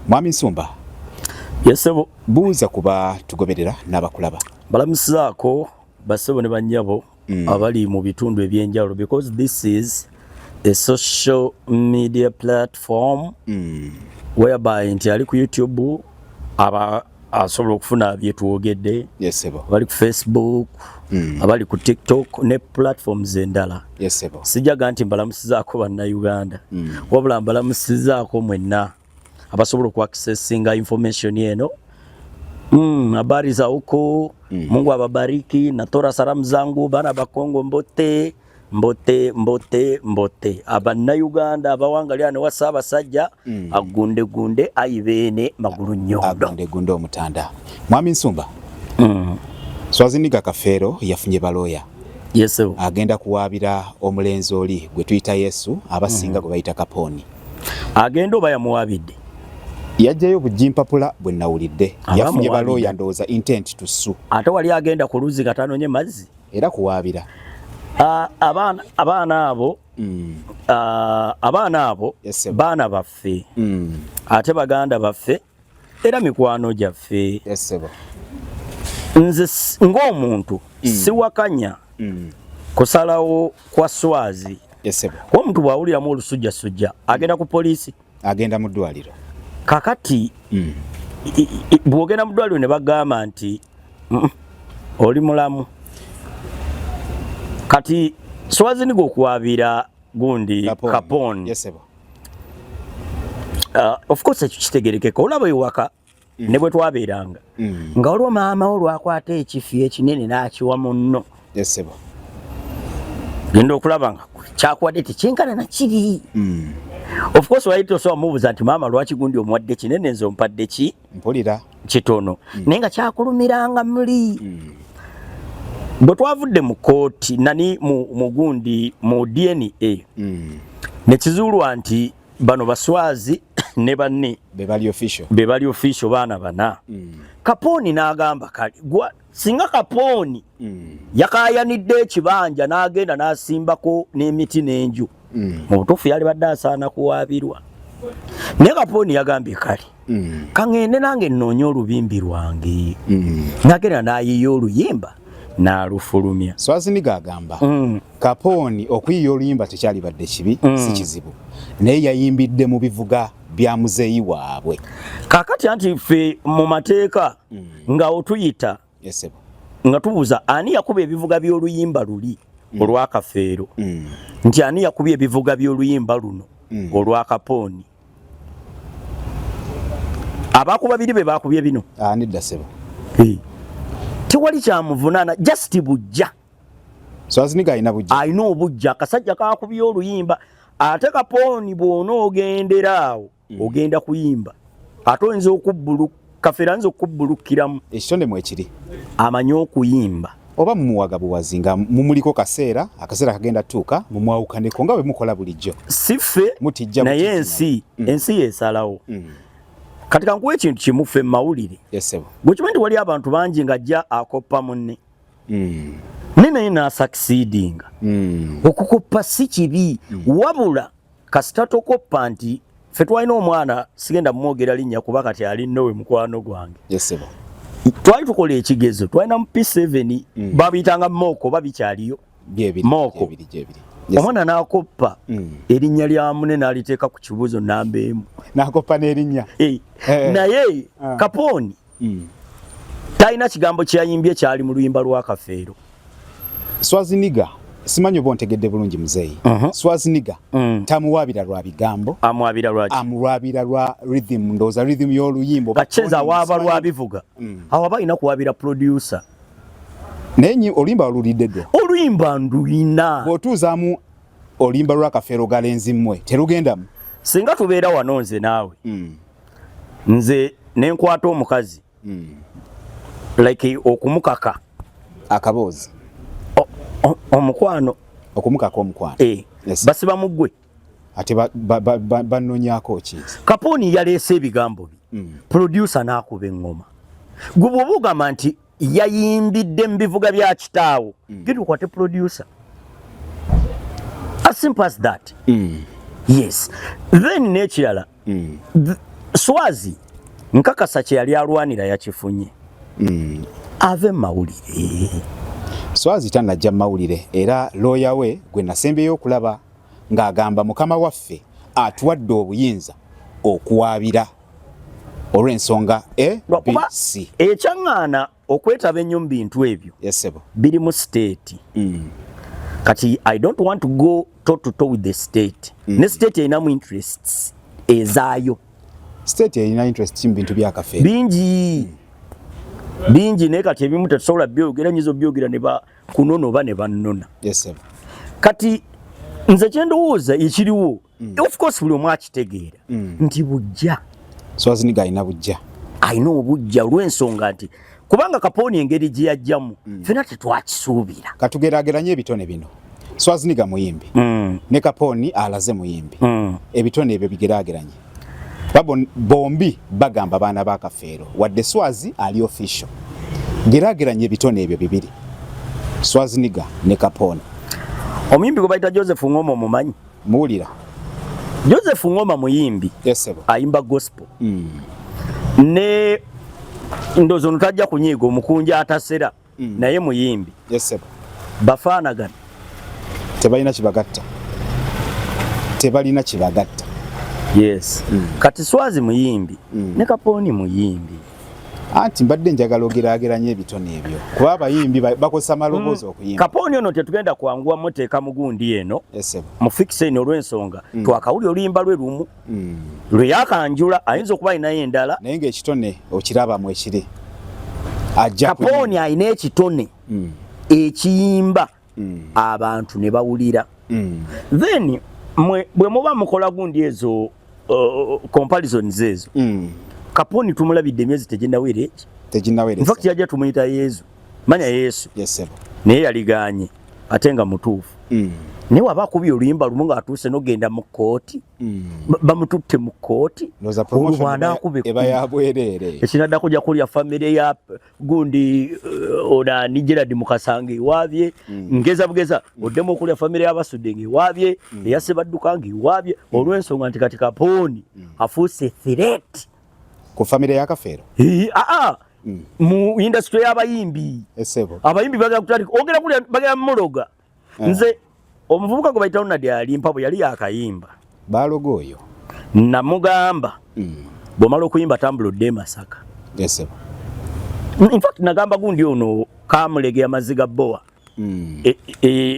Mwami Nsumba. Yesebo Buuza kuba tugoberera n'abakulaba. Balamusaako basebo ne banyabo abali mu bitundu ebyenjawulo because this is a social media platform whereby nti ali ku YouTube aba asobola okufuna byetwogedde. Yesebo. Abali ku Facebook, abali ku TikTok ne platforms endala. Yesebo. Sijaga nti mbalamusizaako bannayuganda. Wabula mbalamusizaako mwenna abasobola ku accessinga information yeno. Habari za huko. Mungu awabariki. Natora salamu zangu bana bakongo mbote abannayuganda abawangalya ne wasaba sajja agunde ayibene magulu nnyondo agunde omutanda. Mwami Nsumba. Swaziniga Kafeero yafunye baloya. Yesu agenda kuwaabira omulenzi oli gwe tuyita Yesu abasinga gwe bayita Kaponi. Agenda oba yamuwaabidde? Yajjayo bujimpapula bwe nawulidde. Yafunye baloya ndowooza intent to sue. Ate wali agenda ku luzzi katanonye mazzi era kuwaabira abaana abo Yes, baana baffe ate baganda baffe era mikwano gyaffe. Yes, nze ng'omuntu siwakanya kusalawo kwa swazi. Yes, omuntu bw'awuliramu olusujjasujja agenda ku poliisi, agenda mu ddwaliro. Kakati bw'ogenda mu ddwaliro ne bagamba nti oli mulamu, kati Swaziniga okuwaabira gundi Kaponi. Yes, of course ekyo kitegerekeka. Olaba ewaka ne bwe twabeeranga nga olwo maama olwakwata ekifi ekinene n'akiwa munno. Yes, genda okulaba nga kyakuwadde tekinkana na kiri. Of course wayita osobola mubuuza nti maama lwaki gundi omuwadde kinene nze ompadde ki mpulira kitono, naye nga kyakulumiranga muli. Bwe twavudde mu kooti nani mu gundi mu DNA ne kizuulwa nti bano baswazi ne banne be bali official baana bana. Kaponi n'agamba kali singa Kaponi yakaayanidde ekibanja n'agenda n'asimbako n'emiti n'enju, mu butuufu yali badde asaana kuwaabirwa. Naye Kaponi yagambye kali kaŋŋende nange nnoonye olubimbi lwange. N'agenda n'ayiiya oluyimba n'alufulumya. Swaziniga agamba Kaponi okuyiiya oluyimba tekyali badde kibi, si kizibu, naye yayimbidde mu bivuga bya muzeeyi waabwe. Kaakati anti ffe mu mateeka nga otuyita nga tubuuza ani yakuba ebivuga by'oluyimba luli olwa Kafeero, nti ani yakuba ebivuga by'oluyimba luno olwa Kaponi. Abakuba biri be bakubye bino nedda sebo. Tewali kyamuvunaana, just bujja. Swaziniga alina obujja, akasajja kakubye oluyimba. Ate Kaponi bw'onoogendera awo ogenda kuyimba ate oyinza Kafeero ayinza okubbulukiramu. Ekitonde mwekiri amanyi okuyimba oba mumuwaga buwazi nga mumuliko akaseera kagenda tuuka mumwawukaneko nga bwe mukola bulijjo. Si ffe naye ensi yeesalawo. Kati kankuwa ekintu kimu ffe mu mawulire. Gwe kimanyi nti wali abantu bangi ng'ajja akoppa munne naye n'asucceedinga. Okukoppa si kibi, wabula kasita tokoppa nti ffe twalina omwana sigenda mumwogera linnya kuba kati ali nnowe mukwano gwange. Twali tukola ekigezo, twalina mu P7 babiyitanga Mooko oba bikyaliyo Mooko. Omwana n'akoppa erinnya lya munne n'aliteeka ku kibuuzo namba emu. N'akoppa n'erinnya. Naye Kaponi talina kigambo kyayimbye kyali mu luyimba lwa Kafeero. Swaziniga simanyi oba ontegedde bulungi muzeeyi. Swaziniga tamuwaabira lwa bigambo, amuwaabira lwa rhythm, ndowooza rhythm y'oluyimba. Kacheza waaba lwa bivuga. Awo aba alina kuwaabira producer. Naye oluyimba olulidde ddwo. Oluyimba nduyina. Bw'otuuzaamu oluyimba lwa Kafeero galenzi mmwe terugendamu. Singa tubeera wano nze naawe nze ne nkwata omukazi like okumukaka akaboozi omukwano okumukaka omukwano basiba muggwe ate bannonyaako ki? Kaponi yaleese ebigambo producer n'akuba eŋŋoma. Gwe bw'oba ogamba nti yayimbidde mu bivuga bya kitaawo genda okwate producer. As simple as that. Yes. Then n'ekirala Swazi nkakasa kye yali alwanira yakifunye. Ave mawulire. Swazi tanajja mawulire era lawyer we gwe nasembeyo okulaba ng'agamba mukama waffe atuwadde obuyinza okuwaabira olw'ensonga ABC. Ekyaŋŋaana okwetaba ennyo mu bintu ebyo yesebo biri mu state. Kati I don't want to go toe to toe with the state. Ne state erinamu interests ezaayo. State erina interest mu bintu bya kafeero bingi naye kati ebimu tetusobola byogera nyizo byogera ne bakunona oba ne bannona. yesebo Kati nze kyendowooza ekiriwo of course buli omu akitegeera nti bujja. Swazi Niga alina bujja. Alina obujja olw'ensonga nti kubanga Kapooni engeri gye yajjamu ffenna tetwakisuubira. Katugeraageranye ebitone bino. Swazi Niga muyimbi ne Kapooni alaze muyimbi. Ebitone ebyo bigeraageranye. Bombi bagamba baana ba kafeero wadde Swazi ali official. Geraageranye ebitone ebyo bibiri. Swazi Niga ne Kapooni. Omuyimbi gwe bayita Joseph Ngoma omumanyi? Muwulira. Joseph Ngoma muyimbi. Yesebo. Ayimba gospel. Ne ndozo ntajja kunyiga omukunja atasera naye muyimbi. Yesebo. Bafaanagana. Tebalina kibagatta. Tebalina kibagatta. Yes. Kati Swazi muyimbi ne Kapooni muyimbi. Anti mbadde njagala ogeraageranye ebitone ebyo. Kuba abayimbi bakozesa maloboozi okuyimba. Kapooni ono tetugenda kwanguwa muteeka mugundi eno. Yesebo. Mufikise eno olw'ensonga. Twakawuli oluyimba lwe lumu. Lwe yakanjula ayinza okuba alinayo endala. Naye ng'ekitone okirabamu ekiri. Kapooni alina ekitone ekiyimba abantu ne bawulira. Then bwe muba mukola gundi ezo comparisons ezo. Kapooni tumulabidde emyezi teginnawera eki. Teginnawera. In fact yajja tumuyita Yesu. Manya Yesu. Yesebo. Naye yaliganye ate nga mutuufu. Naye waba akubye oluyimba lumu ng'atuuse n'ogenda mu kkooti. Bamututte mu kkooti. Olubanda eba ya bwereere. Ekinadda kujja kulya famire ya gundi Onani Gerard Mukasange ewaabye. Ngeza bugeza oddemu okulya famire y'Abasudde ng'ewaabye. Eya Ssebadduka ng'ewaabye. Olw'ensonga nti kati Kapooni afuuse threat. Ku famire ya kafeero. Mu industry y'abayimbi. Yesebo. Abayimbi bagala kutandika ogera kulya bagala muloga. Nze omuvubuka gwe bayita Ronald alimpa bwe yali yakayimba. Balogo oyo. Namugamba. Bw'omala okuyimba tambuludde e Masaka. Yesebo. In fact nagamba gundi ono Kamulege Maziga Boa.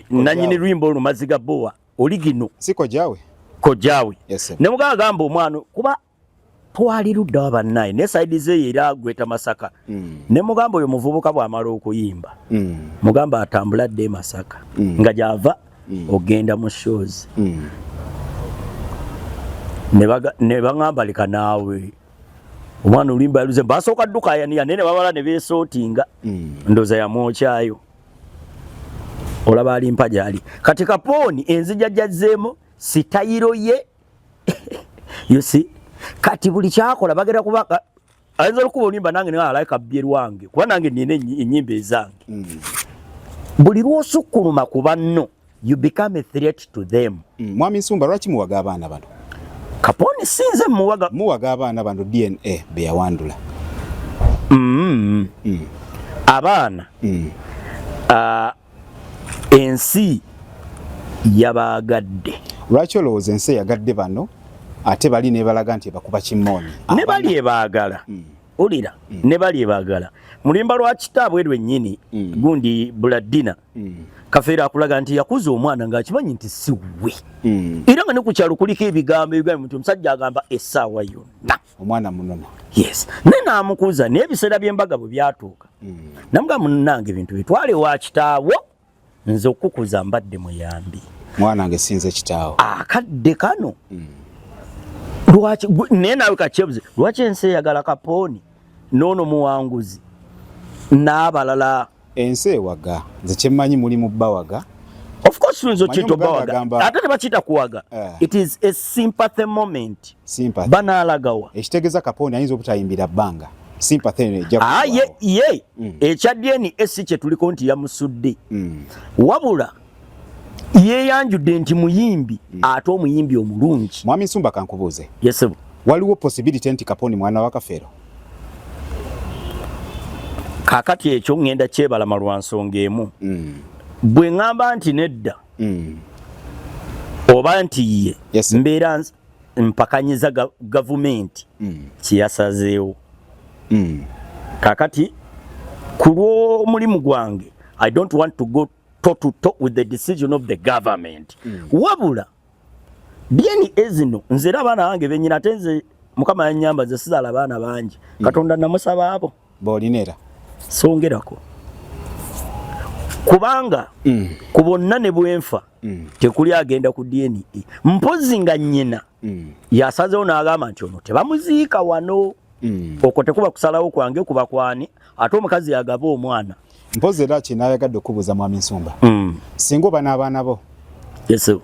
Nanyini lwimbo ono Maziga Boa. Oligino. Si Kojaawe. Kojaawe. Yesebo. Ne mugamba omwana kuba twali ludda wabannaye ne side ze era gweta Masaka. Ne mugamba oyo muvubuka bw'amala okuyimba. Mugamba atambuladde e Masaka. Nga gyava ogenda mu shows. Ne bangamba leka naawe omwana olimba yaluze basooka dduka yaniya nene babala ne beesootinga ndoza yamwokyayo olaba alimpa gyali kati Kapooni enzija jjazzeemu sitayiro ye you see kati buli kyakola bagenda kubaka ayinza okuba olimba nange naye alayika bbye lwange kuba nange nina ennyimba ezange buli lw'osukkuluma ku banno you become a threat to them. Mwami Nsumba lwaki muwaga abaana bano? Kapooni sinze muwaga abaana bano DNA be yawandula. Abaana ensi yabaagadde. Lwaki olowooza ensi yagadde bano ate bali ne balaga nti bakuba kimmooni? Ne bali ebaagala. Olira ne bali ebaagala. Mulimba lwa kitaabwe lwennyini gundi Buladina. Kafeera akulaga nti yakuza omwana ng'akimanyi nti si we. Era nga ne ku kyalo kuliko ebigambo nti omusajja agamba essaawa yonna. Omwana munona. Yes. Ne n'amukuza n'ebiseera by'embaga bwe byatuuka. Namugamba munnange ebintu bitwale wa kitaawo nze okukuza mbadde muyambi. Mwana wange sinze kitaawo. Akadde kano. Lwaki naye naawe kakyebuze lwaki ensi eyagala Kapooni n'ono muwanguzi n'abalala ensi ewaga nze kyemmanyi mulimu bawaga. Of course nzo kito bawaga ate tebakiyita kuwaga. It is a sympathy moment. Sympathy. Banaalagawa ekitegeeza Kapooni ayinza obutayimbira bbanga sympathy ejja ye ekyaddeni esi kye tuliko nti yamusudde wabula yeyanjudde nti muyimbi ate omuyimbi omulungi. Mwami Nsumba kankubuuze. Yes. waliwo possibility nti Kaponi mwana wa Kafeero kakati ekyo ngenda kyebala malwansonga emu bwe ngamba nti nedda oba nti ye mbeera mpakanyiza gavumenti kiyasazeewo kakati kulwo mulimu gwange I don't want to go toe to toe with the decision of the government wabula byeni ezino nzera abaana bange benyina tenze mukama yanyamba ze sizala abaana bangi katonda namusaba abo bolinera songerako kubanga kubonna ne bwenfa tekuli agenda ku DNA mpozi nga nnyina yasazeewo n'agamba nti ono tebamuziika wano okwo tekuba kusalawo kwange kuba kwani ate omukazi yagaba omwana mpozi era kinayagadde okubuuza mwami Nsumba singa oba n'abaana bo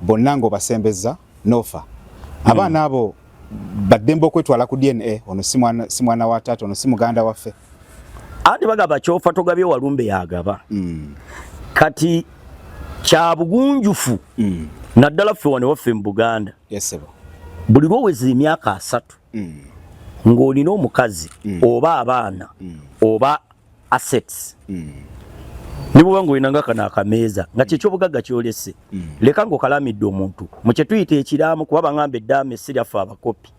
bonna ng'obasembeza nofa abaana abo baddembe okwetwala ku DNA ono si mwana wa taata ono si muganda waffe andi bagaba kyofa togabye walumbe yagaba kati kya bugunjufu naddala ffe wano waffe mu Buganda buli lwoweza emyaka 3 ng'olina omukazi oba abaana oba assets nibuba ng'olina nga kano akameeza nga kyekyobugagga kyolese leka ng'okalamidde omuntu mu kye tuyita ekiraamo kuba baŋŋamba eddaama essiryafe abakopi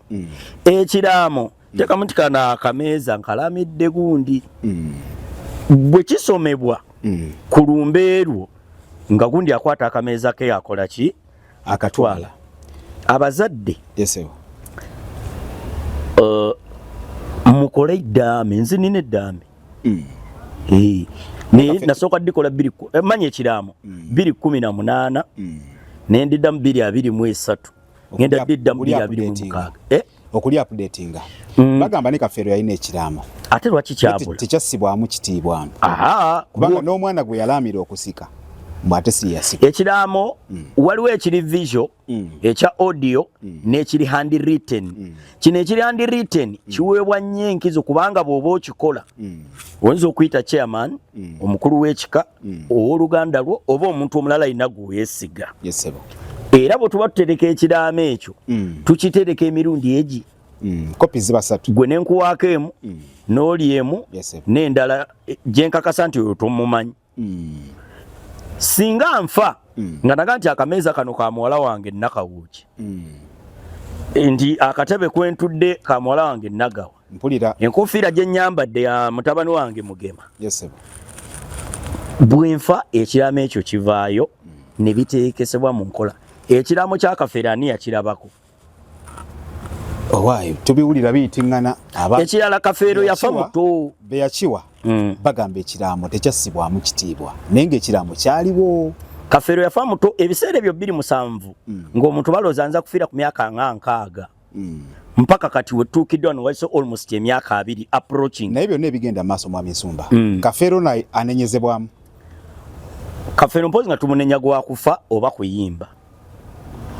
ekiraamo tekamu nti kano akameeza nkalamidde gundi bwe kisomebwa ku lumbeerwo nga gundi akwata akameeza ke akola ki akatwala abazadde mukole eddaame nze nina eddaame nasooka ddikola manya ekiraamo 218 nendiddamu 223 ngenda diddamu 226 okuli updatinga bagamba ne Kafeero yalina ekiraamo ate lwaki kyabula tekyassibwamu kitiibwa kubanga n'omwana gwe yalaamira okusika mbwate si yasika ekiraamo waliwo ekiri visual ekya audio n'ekiri handwritten kino ekiri handwritten kiweebwa nnyo enkizo kubanga bw'oba okikola oyinza okuyita chairman omukulu w'ekika ow'oluganda lwo oba omuntu omulala alina gweyeesiga era bwe tuba tutereka ekiraamo ekyo tukitereka emirundi egi kopi ziba 3 gwe nenkuwaako emu n'oli emu n'endala gyenkakasa nti oyo tomumanyi singa nfa nga naga nti akameeza kano ka muwala wange nakawuki nti akatebe kwentudde ka muwala wange nagawa mpulira enkofiira gye nyambadde ya mutabani wange Mugema bwenfa ekiraamo ekyo kivaayo ne biteekesebwa mu nkola ekiraamo kya Kafeero ani yakirabako owaayo tubiwulira biyitiŋŋana ekirala Kafeero yafa muto be yakiwa bagamba ekiraamo tekyassibwamu kitiibwa naye ng'ekiraamo kyaliwo Kafeero yafa muto ebiseera ebyo 27 ng'omuntu balooza nza kufiira ku myaka nga 6 mpaka kati wetuukidde wano waliso almost emyaka 2 approaching naye byonna ebigenda maaso mwami Nsumba Kafeero naye anenyezebwamu Kafeero mpozi nga tumunenya gwa kufa oba kuyimba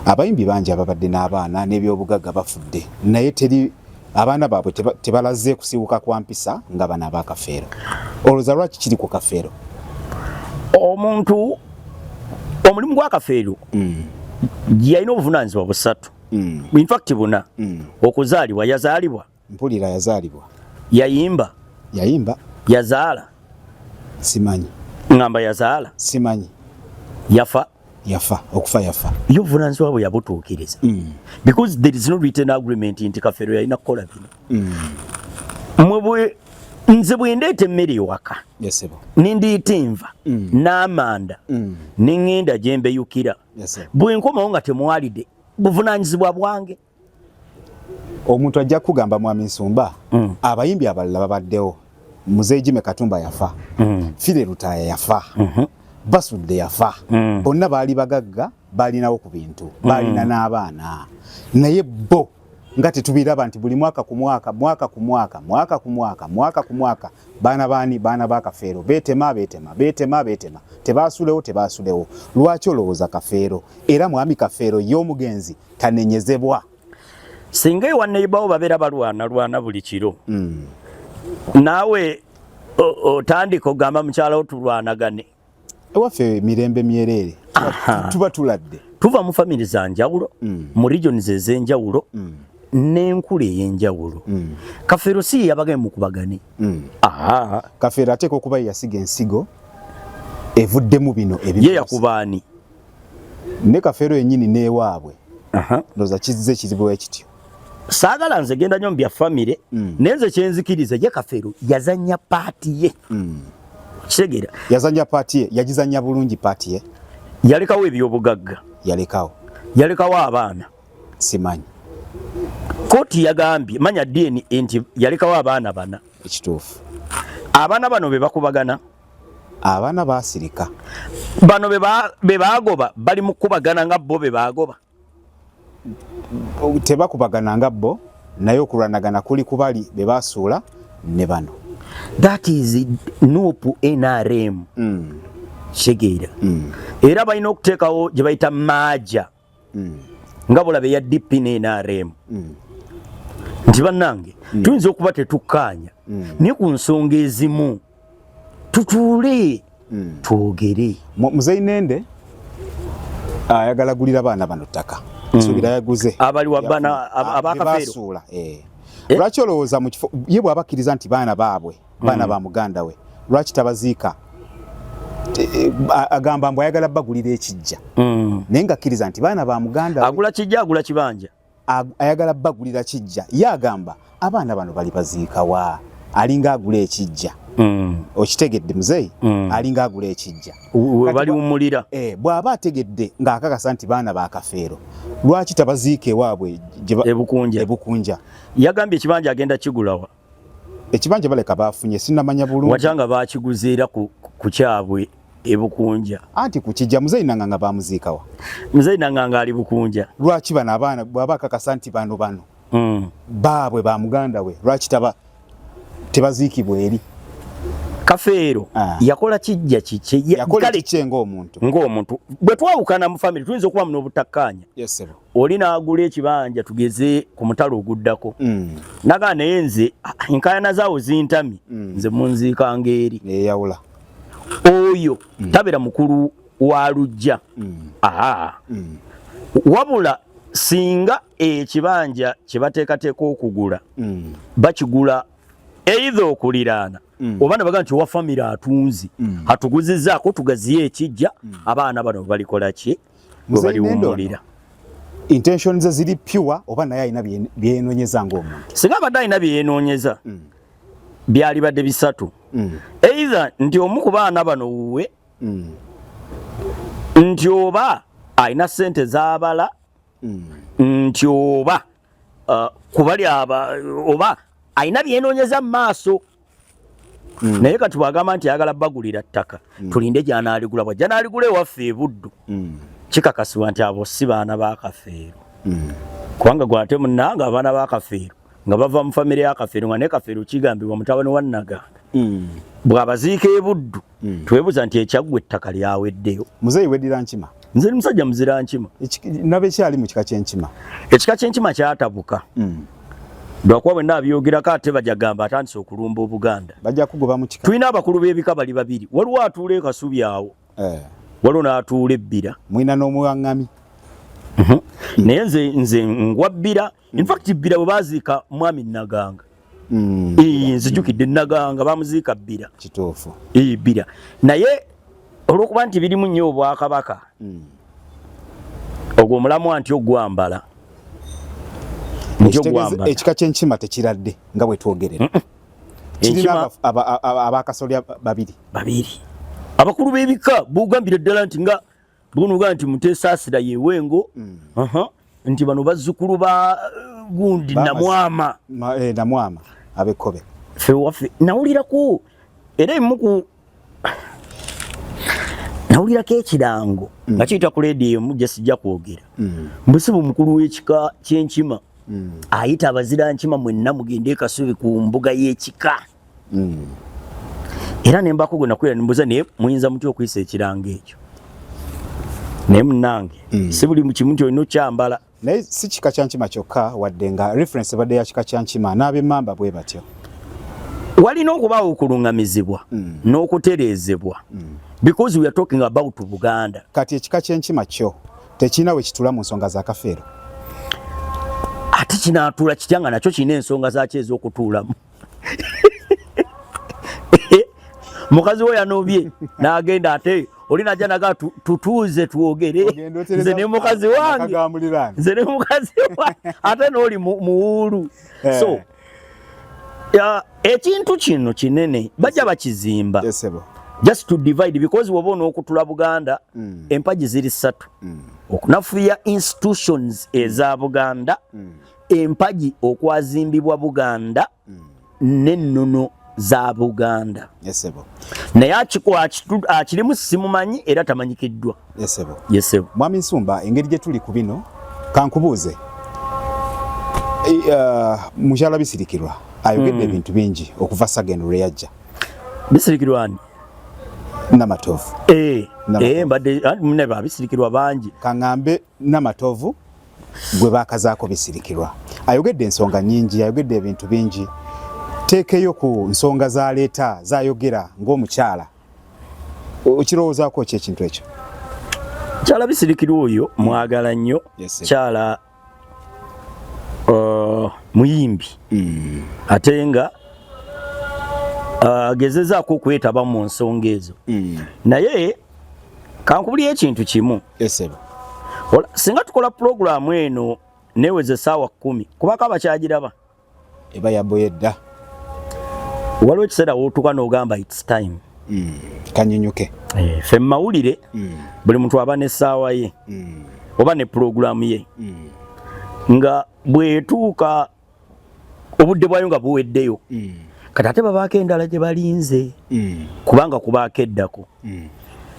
abayimbi bangi ababadde n'abaana n'ebyobugagga bafudde naye teri abaana baabwe tebalaze kusibuka kwa mpisa nga bana aba Kafeero olowooza lwaki kiri ku Kafeero omuntu omulimu gwa Kafeero yalina obuvunaanyizibwa 3 in fact buna okuzaalibwa yazaalibwa mpulira yazaalibwa yayimba yazaala simanyi ngamba yazaala simanyi yafa okufa yafa yo buvunaanyizibwa bwe yabutuukiriza because there is no written agreement nti Kafeero yalina kukola bino nze bwe ndeeta emmere ewaka nindiita enva n'amanda neŋŋenda gye mbeyukira bwe nkomawo nga temwalidde buvunaanyizibwa bwange omuntu ajja kugamba mwami Nsumba abayimbi abalala babaddewo Muzeeyi Jimmy Katumba yafa Fire Lutaaya yafa Basudde yafa bonna baali bagagga balinawo ku bintu balina n'abaana naye bo nga tetubiraba nti buli mwaka ku mwaka baana ba Kafeero beetema tebaasulewo lwaki olowooza Kafeero era mwami Kafeero y'omugenzi tanenyezebwa singa ewa neighbor babeera balwana buli kiro naawe otandika ogamba mukyala wo tulwanagane ewaffe mirembe myereere tuba tuladde tuva mu family za njawulo mu regions ez'enjawulo n'enkula ey'enjawulo. Kafeero si yabaga mukubagane. Kafeero ateeka okuba yasiga ensigo evuddemu bino ye yakubaani ne Kafeero yennyini n'ewaabwe ndoza kizze kizibu ekityo. Saagala nze genda nnyo mu bya famire nenze kyenzikiriza ye Kafeero yazannya paati ye. Kitegeera yazannya paati ye, yagizannya bulungi paati ye. Yalekawo ebyobugagga, yalekawo abaana. Simanyi kooti yagambye manya dini nti yalekawo abaana bana. Ekituufu abaana bano be bakubagana, abaana baasirika bano be baagoba bali mu kubagana nga bo be baagoba. Tebakubagana nga bo naye okulwanagana kuli kubali be baasuula ne bano. That is NUP NRM. Shegeera era balina okuteekawo gye bayita maaja nga bulabe ya DP ne NRM. Nti bannange tuyinza okuba tetukkaanya naye ku nsonga ezimu tutuule twogere. Muzeyi Nende ayagala gulira baana bano ttaka suubira yaguze abali wabbana abakafeero. Lwaki olowooza mu kifo ye bw'abakkiriza nti baana baabwe baana ba muganda we lwaki tabaziika? Agamba mbu ayagala bagulira ekijja naye ng'akkiriza nti baana ba muganda we. Agula kijja agula kibanja, ayagala bagulira kijja. Ye agamba abaana bano bali baziika wa, alinga agula ekijja. Okitegedde muzeeyi? Alinga agula ekijja we bali wumulira. Bw'aba ategedde ng'akakasa nti baana ba Kafeero lwaki tabaziika ewaabwe Ebukunja? Yagambye ekibanja agenda kigulawa. Ekibanja baleka bafunye sinnamanya bulungi. Wajanga bakiguziira ku kyabwe Ebukunja. Anti ku kijja muzeeyi Nanganga bamuziikawa. Muzeeyi Nanganga ali Bukunja. Lwaki bano abaana bw'aba akakasa nti bano baabwe ba muganda we lwaki tebaziikibwa eri? Kafeero yakola kijja kike yakola kike ng'omuntu bwe twawukana mu family tuyinza okuba mu n'obutakkaanya. Oli n'agula ekibanja tugeze ku mutalo oguddako nagaa naye nze enkaayana zaawo zintami nze munziikanga eri eyawula oyo tabeera mukulu wa lujja. Wabula singa ekibanja kye bateekateeka okugula bakigula either okuliraana oba ne bagamba nti owa famire atunzi atuguzizaako tugaziye ekijja abaana bano balikola ki bwe baliwomulira. Intention ze ziri pure oba naye alina byenoonyeza ng'omuntu? Singa abadde alina byenoonyeza byali badde bisatu. Either nti omu ku baana bano wuwe nti oba alina ssente z'abala nti oba kubali oba alina byenoonyeza mu maaso. Naye kati bw'agamba nti ayagala bagulira ttaka tulinde gy'anaaligula. Bw'ajja n'aligula ewaffe e Buddu kikakasibwa nti abo si baana ba Kafeero. Kubanga gwate munnanga abaana ba Kafeero nga bava mu famire ya Kafeero nga ne Kafeero kigambibwa mutabani wa Naganga. Bw'abaziika e Buddu twebuuza nti ekyaggwa ettaka lyaweddeyo. Muzeeyi weddira Nkima? Nze musajja muzira Nkima. Nabe kyali mu kika ky'Enkima? Ekika ky'Enkima kyatabuka. Lwakuba bwe nabyogerako ate bajja gamba atandise okulumba Obuganda. Bajja kugoba mu kika. Tulina abakulu b'ebika bali babiri. Waliwo atuula e Kasubi awo. Waliwo n'atuula Ebbira. Mwina n'omuwaŋŋami. Naye nze ngwa Bbira. In fact Bbira bwe baziika mwami Naganga. Nzijukidde Naganga bamuziika Bbira. Kituufu. Bbira. Naye olw'okuba nti birimu nnyo Obwakabaka. Ogwo omulamwa nti ogwambala. Ekika ky'Enkima tekiradde nga bwe twogerera. Kirina abakasolya babiri. Abakulu b'ebika bugambira ddala nti nga bunuga nti Muteesaasira yewengo nti bano bazzukulu ba gundi Namwama. Namwama ab'Ekkobe. Ffe waffe nawulirako era emuku nawulirako ekirango nga kiyita ku leediyo mujja sijja kwogera. Mbusibu mukulu w'ekika ky'Enkima ayita abazira Nkima mwenna mugende e Kasubi ku mbuga y'ekika. Era ne mbako gwe nakwera nimbuza naye muyinza mutya okuyisa ekiranga ekyo. Naye munnange si buli mu kimu nti olina okyambala. Naye si kika kya Nkima kyokka wadde nga reference badde ya kika kya Nkima n'ab'Emmamba bwe batyo. Walina okubaawo okulungamizibwa n'okutereezebwa because we are talking about Buganda. Kati ekika ky'Enkima kyo tekirina we kitula mu nsonga za Kafeero. ate kinaatuula kityanga nakyo kirina ensonga zaakyo ez'okutuulamu. Mukazi we yanobye n'agenda ate oli najja naga tutuuze twogere nze ne mukazi wange ate n'oli muwuulu. So ekintu kino kinene bajja bakizimba just to divide, because woba onookutula Buganda empagi ziri 3 okunafuya institutions eza Buganda, empagi okwazimbibwa Buganda n'ennono za Buganda. Naye akirimu simumanyi era tamanyikiddwa. Mwami Nsumba, engeri gye tuli ku bino kankubuuze, mukyala Bisirikirwa ayogedde ebintu bingi okuva Sagendo lwe yajja. Bisirikirwa ani? Namatovu. Mbadde ne Bisirikirwa bangi. Kaŋŋambe Namatovu gwe baakazaako Bisirikirwa. Ayogedde ensonga nnyingi, ayogedde ebintu bingi. Teekeyo ku nsonga zaleeta zayogera ng'omukyala. Okirowoozaako ki ekintu ekyo? Kyala Bisirikirwa oyo mwagala nnyo. Kyala muyimbi. Ate nga agezezaako okwetaba mu nsonga ezo. Naye kankubulya ekintu kimu. Singa tukola pulogulaamu eno neeweza essaawa 10 kubako abakyagiraba. Eba yaboyedda. Waliwo ekiseera wootuka n'ogamba it's time. Kanyinyuke. Ffe mawulire buli muntu aba n'essaawa ye oba ne pulogulaamu ye. Nga bwetuuka obudde bwayo nga buweddeyo. Kati ate babaako endala gye balinze kubanga kubaako eddako.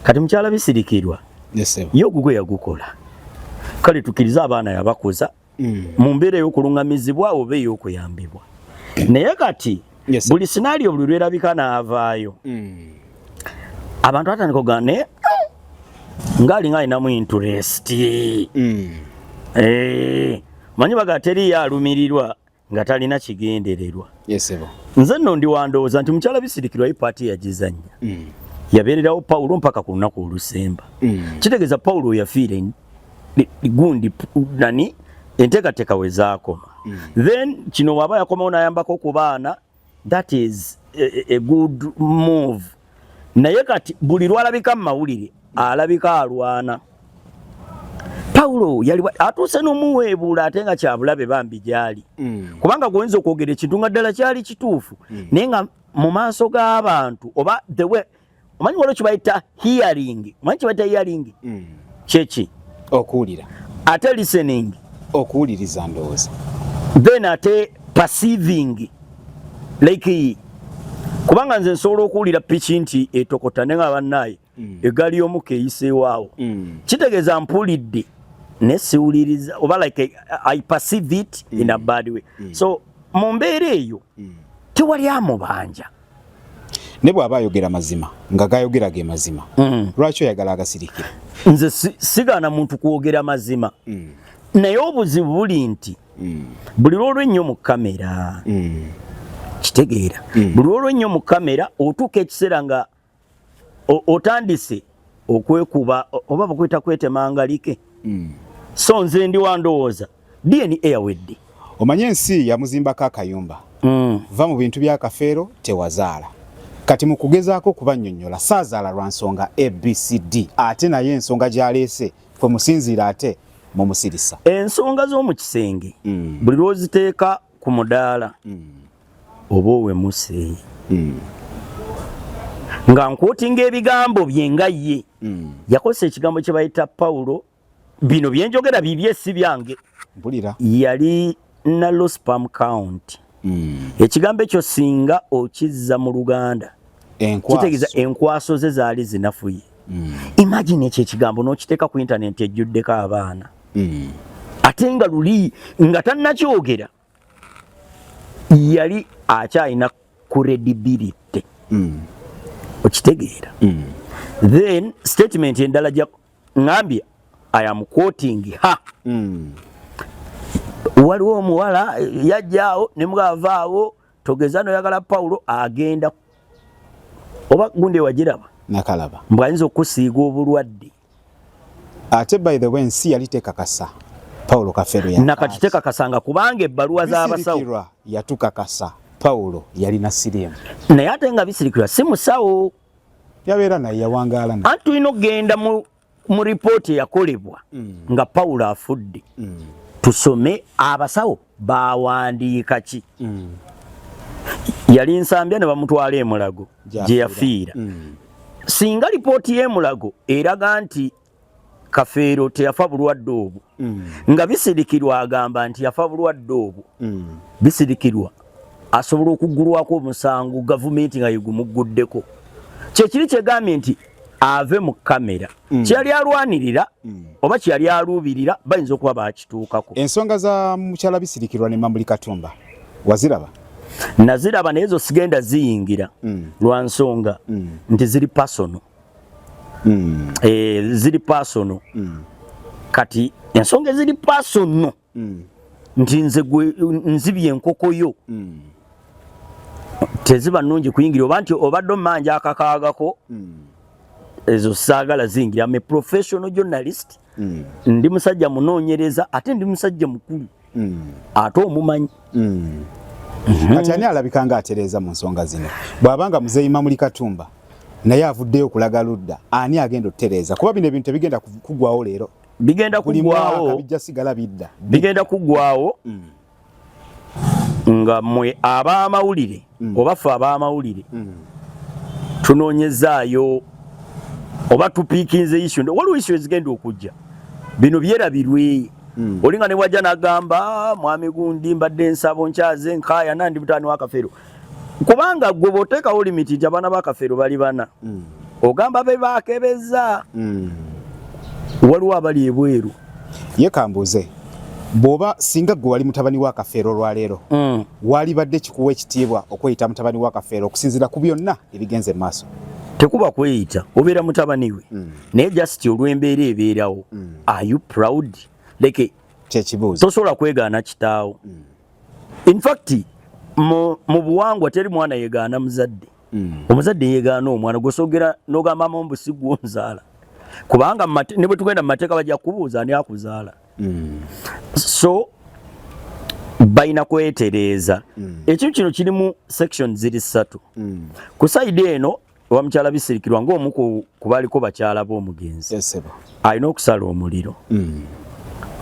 Kati mukyala Bisirikirwa ye ogugwe yagukola. Kale tukkiriza abaana yabakuza mu mbeera ey'okuluŋŋamizibwa oba ey'okuyambibwa. Naye kati buli scenario buli lwerabika n'avaayo. Abantu batandika okugamba ng'alinga alinamu interest. Manyi baga teri yalumirirwa nga talina kigendererwa. Nze nno ndi wandowooza nti mukyala Bisirikirwa ye paati yagizannya. Yabeererawo Pawulo mpaka ku lunaku olusemba. Kitegeeza Pawulo yafiira gundi nani enteekateeka we zaakoma. Then kino waba yakomawo n'ayambako ku baana, that is a good move. Naye kati buli lwalabika mu mawulire alabika alwana. Pawulo yali atuuse n'omuweebuula ate nga kyabulabe bambi gyali. Kubanga goyinza okwogera ekintu nga ddala kyali kituufu naye nga mu maaso g'abantu oba the way omanyi waliwo kye bayita hearing. Omanyi kye bayita hearing? Kyeki? Okuwulira. Ate listening. Okuwuliriza ndowooza. Then ate perceiving. Like kubanga nze nsobola okuwulira piki nti etokotane nga bannaye eggaali y'omuka eyiseewaawo. Kitegeeza mpulidde ne siwuliriza oba like I perceive it in a bad way. So mu mbeera eyo tewali amubanja. Ne bw'aba ayogera mazima nga gayogera ge mazima. Lwaki oyagala agasirikira? Nze sigaana muntu kwogera mazima. Naye obuzibu buli nti buli lw'olwennyo mu kamera. Kitegeera. Buli lw'olwennyo mu kamera otuuka ekiseera nga otandise okwekuba oba bakweta kwetemangalike. So nze ndi wandowooza DNA yawedde. Omanye ensi yamuzimbako akayumba. Va mu bintu by'akafeero tewazaala. Kati mu kugezaako kubannyonnyola saazaala lwa nsonga ABCD ate naye ensonga gy'aleese kwe musinziira ate mu musirisa. Ensonga z'omu kisenge buli lw'oziteeka ku mudaala oba owemuseeyi. Nga nkwotinga ebigambo bye nga ye yakozesa ekigambo kye bayita Pawulo. Bino byenjogera bibye si byange. Mpulira. Yali na low sperm count. Ekigambo ekyo singa okizza mu Luganda kitegeeza enkwaso ze zaali zinafuye. Imagine ekyo ekigambo n'okiteeka ku internet ejjuddeko abaana. Ate nga luli nga tannakyogera yali akyalina credibility. Okitegeera. Then statement endala gya ngambye I am quoting her. Waliwo omuwala yajjaawo ne mugavaawo togeza noyagala Pawulo agenda oba gundi wagiraba nakalaba mbwayinza okusiiga obulwadde. Ate by the way nsi yali tekakasa Paulo Kafeero ya nakatiteka kasanga kubanga ebbaluwa z'abasawo yatukakasa Paulo yalina sirimu naye ate nga bisirikirwa si musawo yabeera naye yawangaala anti tulina okugenda mu ripooti eyakolebwa nga Paulo afudde tusome abasawo bawandiika ki yali nsambya ne bamutwala emulago gye yafiira singa ripooti y'emulago eraga nti Kafeero teyafa bulwadde obwo nga bisirikirwa agamba nti yafa bulwadde obwo bisirikirwa asobola okuggulwako omusango gavumenti nga yegumuguddeko kyekiri kyegambye nti ave mu kamera kyeyali alwanirira oba kyeyali aluubirira bayinza okuba bakituukako. Ensonga za mukyala bisirikirwa ne Mamuli Katumba waziraba? Naziraba naye zo sigenda ziyingira lwa nsonga nti ziri personal. Ziri personal. Kati ensonga ziri personal nti nze nzibye enkoko yo teziba nnungi kuyingira oba nti obadde omanja akakaagako ezo saagala zingira. I'm a professional journalist ndi musajja munoonyereza ate ndi musajja mukulu ate omumanyi kati ani alabika nga atereeza mu nsonga zino bw'abanga muzeeyi Mamuli Katumba naye avuddeyo okulaga ludda ani agenda otereeza kuba bino ebintu tebigenda kuggwawo leero bigenda kuggwawo bijja sigala bidda bigenda kuggwawo nga mwe ab'amawulire oba ffe ab'amawulire tunoonyezaayo oba tupiikinze issue waliwo issue ezigenda okujja bino byerabirwe olinga ne wajja n'agamba mwami gundi mbadde nsabo nkyaze nkaaya nandi mutaani wa Kafeero kubanga gwe bw'oteekawo limiti nti abaana ba Kafeero bali bana ogamba be baakebeza waliwo abali ebweru ye kambuze bw'oba singa gwe wali mutabani wa Kafeero olwaleero waalibadde kikuwa ekitiibwa okweyita mutabani wa Kafeero okusinziira ku byonna ebigenze maaso? Tekuba kweyita obeera mutabani we naye just olw'embeera ebeerawo are you proud like kyekibuuzo tosobola kwegaana kitaawo in fact mu buwangwa teri mwana yegaana muzadde omuzadde yegaana omwana gosogera n'ogamba mbusi gwonzaala kubanga ne bwe tugenda mu mateeka bajja kubuuza ani akuzaala so balina kwetereeza ekintu kino kirimu section ziri 3 ku saidi eno owa mukyala bisirikirwa ng'omu ku baliko bakyala b'omugenzi alina okusala omuliro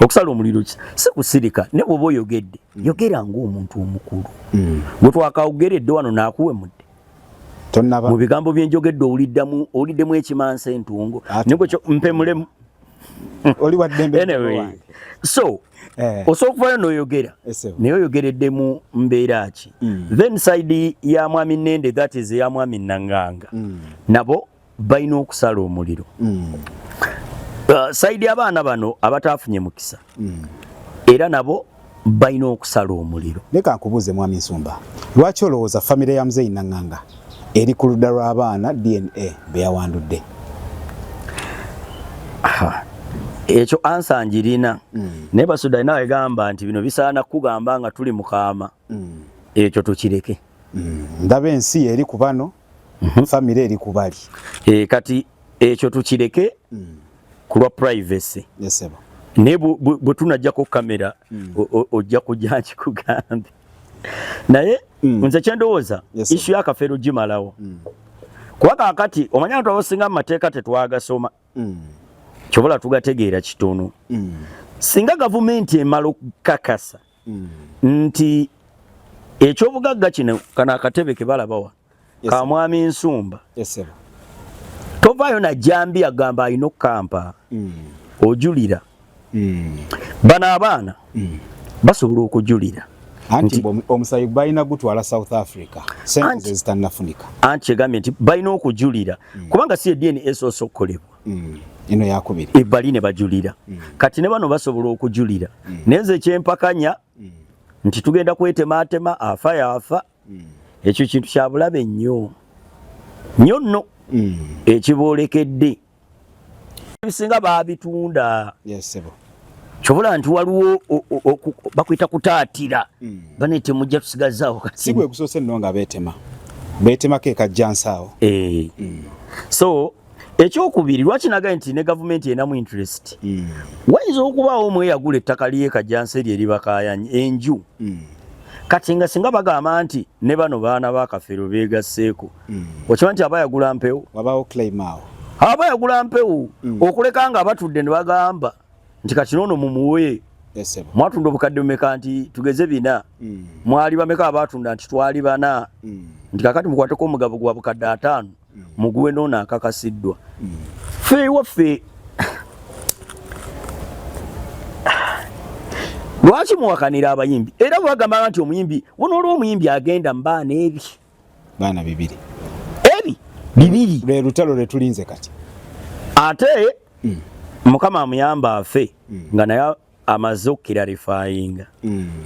okusala omuliro si kusirika ne bw'oba oyogedde yogera ng'omuntu omukulu gwe twakawugeredde wano naakuwemudde mu bigambo byenjogedde owuliddemu ekimansa entungo nigwekyo mpemulemu oli waddembe anyway so osobola okuvayo n'oyogera naye oyogeredde mu mbeera ki then side ya mwami Nende that is ya mwami Nanganga nabo balina okusala omuliro side y'abaana bano abataafunye mukisa era nabo balina okusala omuliro. Leka nkubuuze mwami Nsumba lwaki olowooza famire ya muzeeyi Nanganga eri ku ludda lw'abaana DNA beyawandudde? Ekyo ansangirina naye Basuda nawe gamba nti bino bisaana kugamba nga tuli mukaama ekyo tukireke ndaba ensi eri ku bano famire eri ku bali kati ekyo tukireke ku lwa privacy naye bwe tunajjako kamera ojja kujja nkikugambe naye nze kyendowooza issue ya Kafeero gimalawo kuba kaakati omanya abantu abasinga mu mateeka tetwagasoma kyobola tugategeera kitono singa gavumenti emala okukakasa nti ekyobugagga kino kana akatebe ke balabawa ka mwami Nsumba tovaayo na jambi agamba alina okukampa ojulira bano abaana basobola okujulira anti omusayi balina gutwala South Africa sente zitannafunika anti kyegambye nti balina okujulira kubanga si edini esoosa okukolebwa ino yakubiri ebali ne bajulira kati ne bano basobola okujulira nenze kyempakanya nti tugenda kwetemaatema afa yafa ekyo kintu kya bulabe nnyo nnyo nno ekiboolekedde ebisinga baabitunda kyobola nti waliwo bakwita kutaatira banete mujja tusigazaawo si gwe gusoose nno nga beetema ke kajjansaawo so ekyokubiri lwaki naga nti ne government enamu interest wayinza okubaawo omwe yagula ettaka lye Kajjanseri eri Bakayanyi enju kati nga singa bagamba nti ne bano baana ba Kafeero beegasseeko okimanyi nti abayagula mpewo wabaawo claim awo abayagula mpewo okuleka nga batudde ne bagamba nti kati noono mumuwe mwatunda obukadde bumeka nti tugeze 4 mwali bameka abatunda nti twali 4 nti kakati mukwateko omugabo gwa bukadde 5 muguwe noono akakasiddwa ffe waffe lwaki muwakanira abayimbi era bagamba nti omuyimbi wonoolwa omuyimbi agenda mu baana baana 2 2 lwe lutalo lwe tulinze kati ate mukama amuyamba afe nga naye amaze okukirarifayinga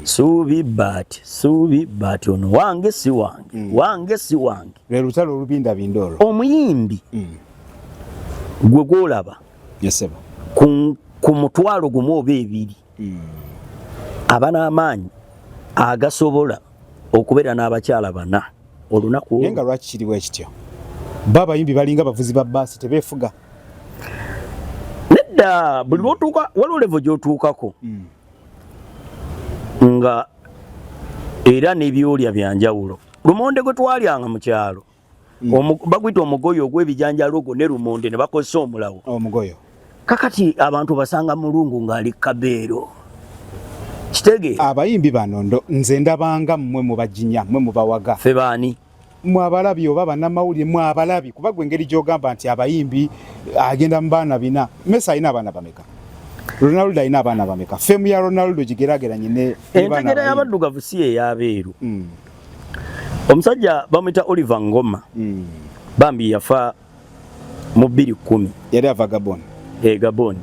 suubi baati ono wange si wange lwe lutalo olubindabinda olwo omuyimbi gwe gwolaba ku mutwalo gumu oba 2 aba n'amaanyi agasobola okubeera n'abakyala 4 olunaku naye nga lwaki kiriwo ekityo baabayimbi balinga bavuzi ba baasi tebeefuga nedda buli lwotuuka waliwo levo gy'otuukako nga era n'ebyolya byanjawulo lumonde gwe twalyanga mu kyalo bagwita omugoyo ogw'ebijanjalo ogwo ne lumonde ne bakozesa omulawo omugoyo kakati abantu basanga mulungu ng'ali kabeero kitege abayimbi bano nze ndabanga mmwe mubajinya mmwe mubawaga ffe baani mwabalabi oba bannamawulire mwabalabi kuba gwe engeri gy'ogamba nti abayimbi agenda mu baana 4 Messi alina abaana bameka Ronaldo alina abaana bameka femu ya Ronaldo gigerageranye ne entegera y'abaddugavu si ey'abeeru omusajja bamwita Oliver Ngoma bambi yafa mu 2010 yali ava Gabon Gabon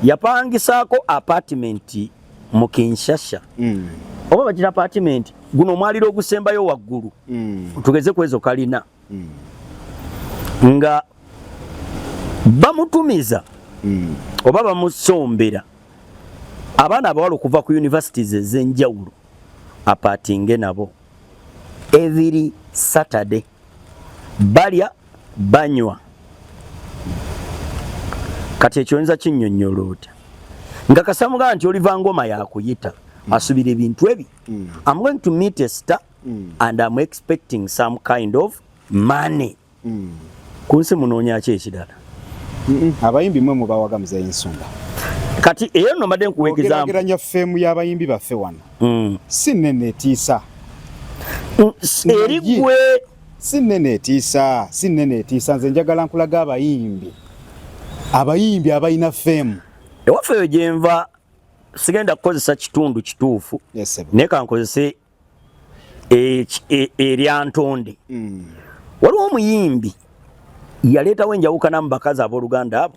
yapangisaako apartment mu Kinshasa oba bagira apartment guno mwaliro ogusembayo waggulu tugeze kwezo kalina nga bamutumiza oba bamusombera abaana abawala okuva ku universities ez'enjawulo apartinge nabo every Saturday balya banywa kati ekyonza kinnyonnyoloota nga kasamuga nti Oliver Ngoma yakuyita asubira ebintu ebi I'm going to meet a star and I'm expecting some kind of money kunsi munoonya ki ekirala abayimbi mwe mubawaga muzeeyi Nsumba kati eyo no madde nkuwa geraganya femu y'abayimbi baffe wano si nnene etiisa eri gwe si nnene etiisa nze njagala nkulaga abayimbi abalina femu ewaffe eyo gyenva sigenda kukozesa kitundu kituufu naye kankozese eryantonde waliwo omuyimbi yaleetawo enjawukana mu bakazi abooluganda abo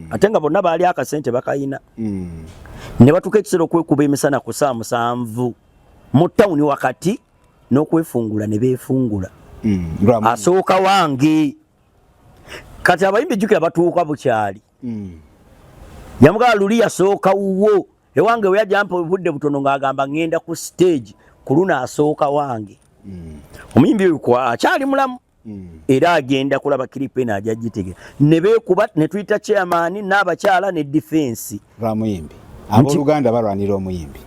ate nga bonna baali akasente bakayina ne batuuka ekiseera okwekuba emisana ku 7 mu tawuni wakati n'okwefungula ne beefungula asooka wange kati abayimbi jjukira batuuka bukyali yamugala luli yasooka wuwo ewange we yajampa obudde butono ng'agamba ngenda ku stage ku luna asooka wange omuyimbi oyo akyali mulamu era agenda kulaba kiripe n'ajja gitegera ne beekuba ne tuyita chairman n'abakyala ne defense lwamuyimbi abooluganda balwanira omuyimbi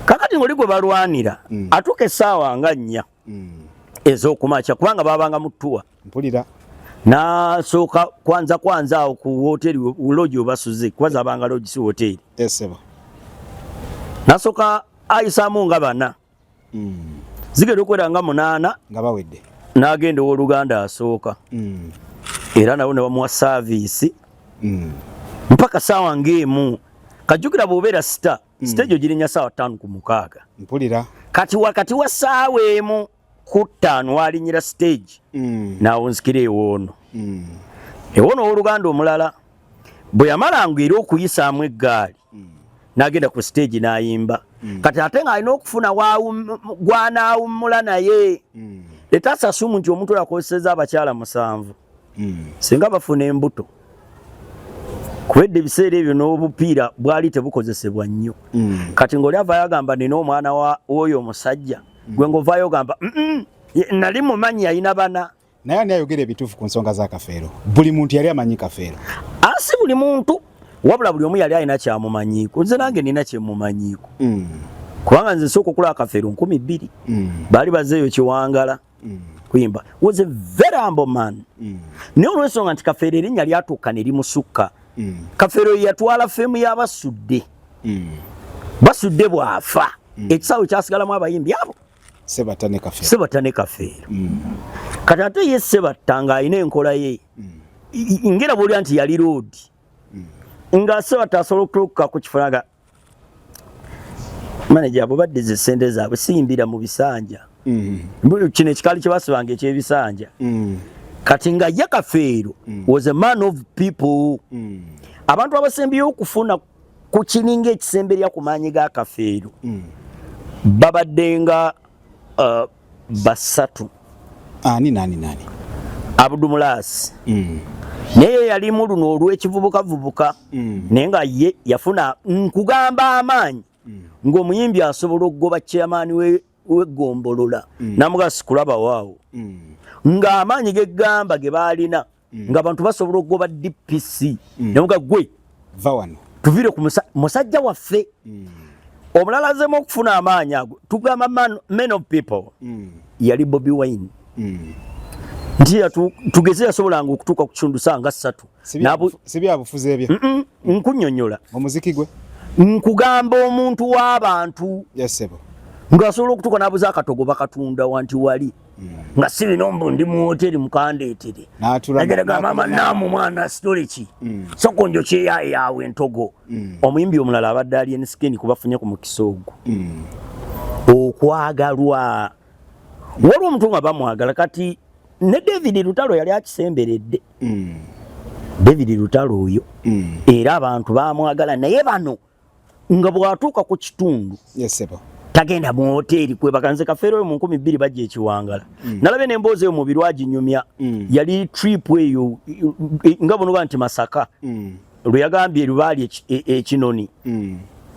kakati ng'oli gwe balwanira atuuka essaawa nga 4 ez'okumakya kubanga babanga mu ttuwa mpulira nasooka kwanza awo ku hoteri loji obasuze kwanza abanga loji si hoteri eseba nasooka ayisaamu nga 4 zigenda okwera nga 8 nga bawedde n'agenda ow'oluganda asooka era nabo ne bamuwa saaviisi mpaka saawa ng'emu kajjukira bw'obeera sita stage ogirinya saawa 5:06 mpulira kati wakati wa saawa emu ku 5 walinyira stage naawo nzikira ewoono ewoono ow'oluganda omulala bwe yamalanga era okuyisaamu eggaali n'agenda ku stage n'ayimba kati ate ng'alina okufuna gwanaawummula naye letasasumu nti omuntu yakozeseza abakyala 7 singa bafuna embuto kubedde ebiseera ebyo n'obupiira bwali tebukozesebwa nnyo kati ng'oli avaayo agamba nina omwana w'oyo omusajja gwe ng'ovaayo ogamba nali mumanyi yalina 4 naye ani ayogera ebituufu ku nsonga za Kafeero? Buli muntu yali amanyi Kafeero. Si buli muntu, wabula buli omu yali alina kyamumanyiiko. Nze nange nina kyemumanyiiko. Kubanga nze sooka okulaba Kafeero 2,000 baali bazeeyo Kiwangala kuyimba. Was a very humble man. Naye olw'ensonga nti Kafeero erinnya lyatuuka ne limusukka. Kafeero yatwala femu y'Abasudde. Basudde bwafa. Ekisaawe kyasigalamu abayimbi abo. Sebatta ne Kafeero. Sebatta ne Kafeero. Kati ate ye Sebatta ng'alina enkola ye. Ngera bw'olya nti yali roodi. Nga Sebatta asobola okutuuka ku kifunaga. Manager abo badde ze ssente zaabwe siyimbira mu bisanja. Kino ekikaali kye basibanga eky'ebisanja. Kati nga ye Kafeero was a man of people. Abantu abasembyeyo okufuna ku kininga ekisemberya ku maanyi ga Kafeero babadde nga basatu. Nani? Abdumulasi. Naye yalimu luno olw'ekivubukavubuka naye nga ye yafuna nkugamba amaanyi ng'omuyimbi asobola okugoba chairman w'eggombolola namugasi kulaba waawo ng'amaanyi geggamba ge baalina ng'abantu basobola okugoba DPC namuga gwe va wano tuvire ku musajja waffe omulala azemu okufuna amaanyi ago tugamba men of people yali Bobi Wine. Nti tugeze yasobolanga okutuuka ku kitundu sanga 3 sibyabufuzi ebyo nkunnyonnyola omuziki gwe nkugamba omuntu w'abantu yasebo ng'asobola okutuuka n'abuza akatogo bakatunda wanti wali nga si bino mbu ndi mu hoteri mukandeetere nageraga mama naamu mwana storeki sokonjo kyeyaye yawe entogo omuyimbi omulala abadde ali ensikeni kubafunye ku mukisa ogwo okwagalwa waliwo omuntu nga bamwagala kati ne David Lutalo yali akisemberedde David Lutalo oyo era abantu bamwagala naye bano nga bwatuuka ku kitundu yesebo tagenda mu hoteri kwebakanze Kafeero mu 2,000 bajje Ekiwangala nalabe n'emboozi eyo mu birwaji nyumya yali trip eyo nga bono nti Masaka lwe yagambye lubaali ekinoni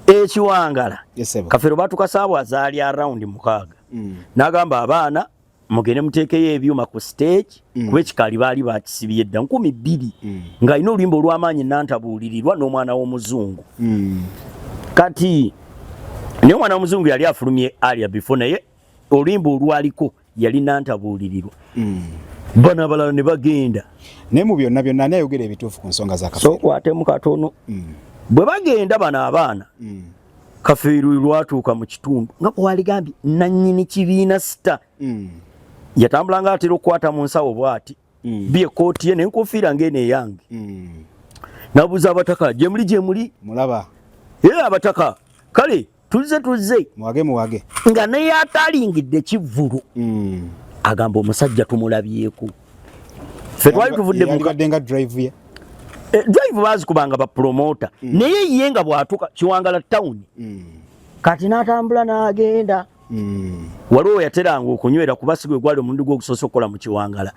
Ekiwangala Kafeero batuka saawa azaali around 6 n'agamba abaana mugende muteekeyo ebyuma ku stage kuba ekikaali baali bakisibye dda 2,000 ng'alina oluyimba olw'amaanyi nantabuulirirwa n'omwana w'omuzungu kati naye omwana w'omuzungu yali afulumye alia before naye oluyimba olwaliko yali nantabuulirirwa bano abalala ne bagenda naye mu byonna byonna ani ayogera ebituufu ku nsonga za Kafeero sokwatemu katono bwe bagenda bano abaana Kafeero lwatuuka mu kitundu nga bwaligambye nannyini kibiina sita yatambulanga atera okukwata mu nsawo bw'ati bye kooti ye n'enkofiira ng'eno eyange nabuuza abataka gye muli mulaba abataka kale tuzze muwage nga naye atalingidde kivvulu agamba omusajja tumulabyeko ffe twali tuvudde yalibadde nga drive ye drive baazikubanga bapromota naye ye nga bwatuuka Kiwangala town kati n'atambula n'agenda waliwo yateranga okunywera kuba sigwe gwali omundu gw'okusosa okukola mu Kiwangala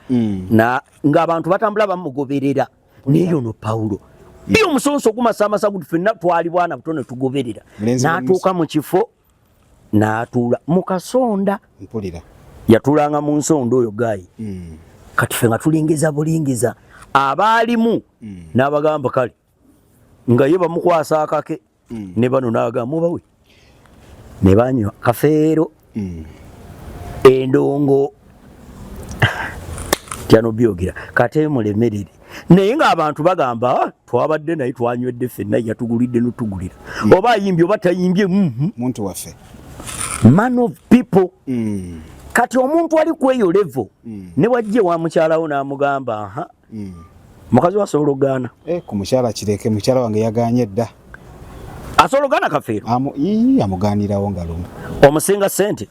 ng'abantu batambula bamugoberera naye ono Pawulo iyo omusonso gumasamasa guti ffenna twali bwana buto ne tugoberera n'atuuka mu kifo n'atuula mu kasonda mpulira yatuulanga mu nsonda oyo gayi kati ffe nga tulingiza bulingiza abaalimu n'abagamba kale nga ye bamukwasa akake ne bano n'agamba mubawe ne banywa Kafeero endongo tyano byogera kate mulemerere naye ng'abantu bagamba twabadde naye twanywedde ffenna yatugulidde n'otugulira oba ayimbye oba tayimbye muntu waffe man of people kati omuntu ali kweyo level ne wajje wa mukyalawo n'amugamba mukazi wasobola okugaana ku mukyala kireke mukyala wange yaganye dda asobola okugaana Kafeero amugaanirawo nga lumu omusinga ssente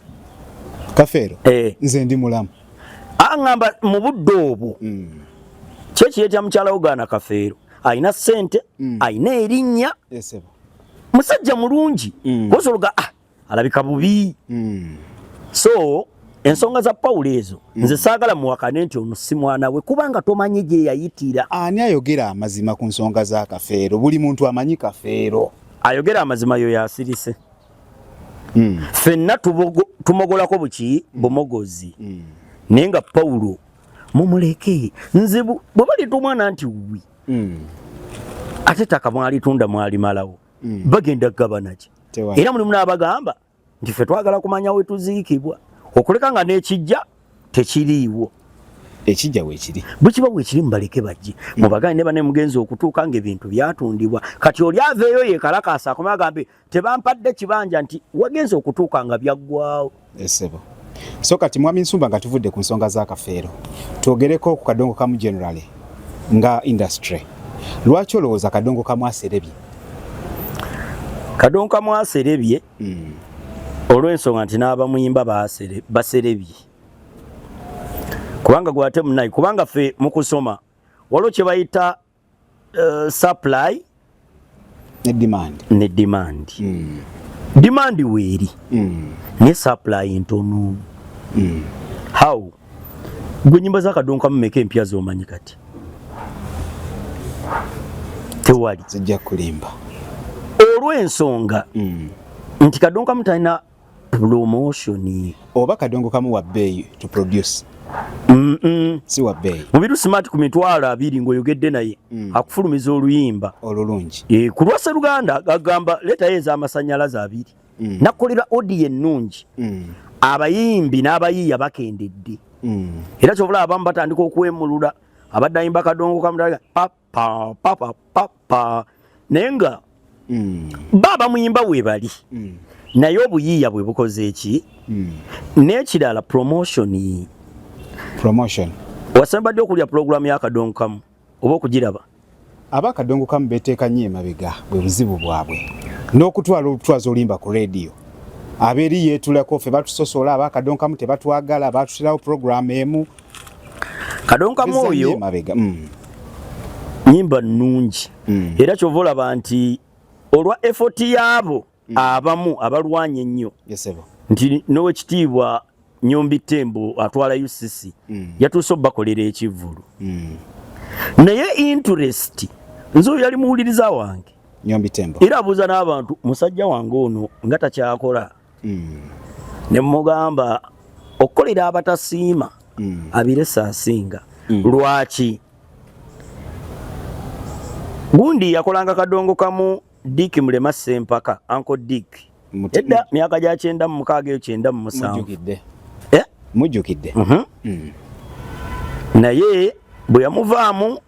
Kafeero nze ndi mulamu aŋŋamba mu budde obwo kyekiyetya mukyalawo gaana Kafeero alina ssente alina erinnya musajja mulungi osologa alabika bubi so ensonga za Pawulo ezo nze saagala muwakane nti ono si mwana we kubanga tomanyi gye yayitira ani ayogera amazima ku nsonga za Kafeero buli muntu amanyi Kafeero ayogera amazima yo yasirise ffenna tumogolako buki bumogozi naye nga Pawulo mumuleke nzibu bobali tumwana nti wi ate taka mwali tunda mwali malawo bagenda gabana ki era muli munabagamba nti fe twagala kumanya we tuziikibwa okuleka nga n'ekijja tekiriiwo ekijja weekiri bukiba weekiri mubaleke bajje mubagane ne bane mugenzi okutuuka ng'ebintu byatundibwa kati oli aveeyo yekalakaasa akomye agambe tebampadde kibanja nti wagenze okutuuka nga byaggwawo esebo so kati mwami Nsumba nga tuvudde ku nsonga za kafeero twogereko ku kadongo kamu generally nga industry lwaki olowooza kadongo kamu aserebye kadongo kamu aserebye olw'ensonga nti n'abamuyimba baserebye kubanga gwate munayi kubanga fe mukusoma waliwo kye bayita supply ne demand demand weeri ne supply ntono how gwe nyimba za kadongo kamu meka empya z'omanyi kati tewali zijja kulimba olw'ensonga nti kadongo kamu talina promotion oba kadongo kamu wa bbeeyi to produce si wa bbeeyi mu bitu smart ku mitwalo 20 ng'oyogedde naye akufulumiza oluyimba olulungi ku lwa Sseruganda agamba leetayo ez'amasannyalaze 2 nakolera odiyo ennungi abayimbi n'abayiiya bakendedde era kyobula abamu batandika okwemulula abadde ayimba kadongo kamutalaga papa papa papa naye nga baba muyimba webali naye obuyiiya bwe bukoze eki n'ekirala promotion wasembadde okulya programu ya kadongo kamu oba okugiraba abakadongo kamu beteeka nnyo emabega bwe buzibu bwabwe n'okutwala obutwaza olimba ku radio abeeri yeetulako ffe batusosola abakadongo kamu tebatwagala batutirawo programu emu kadongo kamu oyo nyimba nnungi era kyova olaba nti olwa effort yaabo abamu abalwanya ennyo nti n'owekitiibwa Nyombi Tembo atwala UCC yatuuse bakolera ekivulu naye interest nze yali muwuliriza wange Nyombi Tembo era abuuza n'abantu musajja wange ono nga takyakola ne mugamba okukolera abatasiima abiresa asinga lwaki gundi yakolanga kadongo kamu Dick Mulema Sempaka Uncle Dick edda myaka gya 96 eyo 97 mujjukidde naye bwe yamuvaamu